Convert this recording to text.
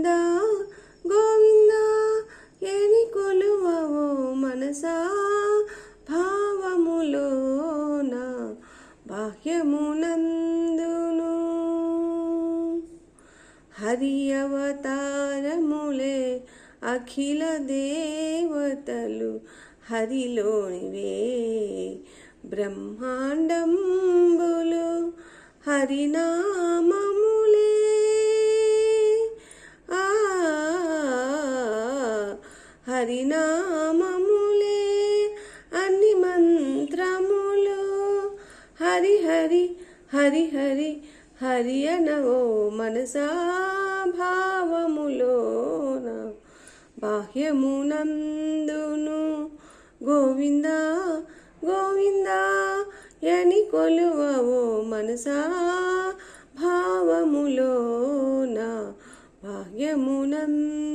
గోవిందా గోవిందా ఎని కొలువవో మనసా భావములోన బాహ్యమునందును హరి అవతారములే అఖిల దేవతలు హరిలోనివే బ్రహ్మాండంబులు హరినామములే హరినామములే అన్ని మంత్రములు హరి హరి హరి హరి హరి అనవో మనసా భావములోన బాహ్యమునందును గోవిందా గోవిందా ఎని కొలువవో మనసా భావములోన బాహ్యమునందు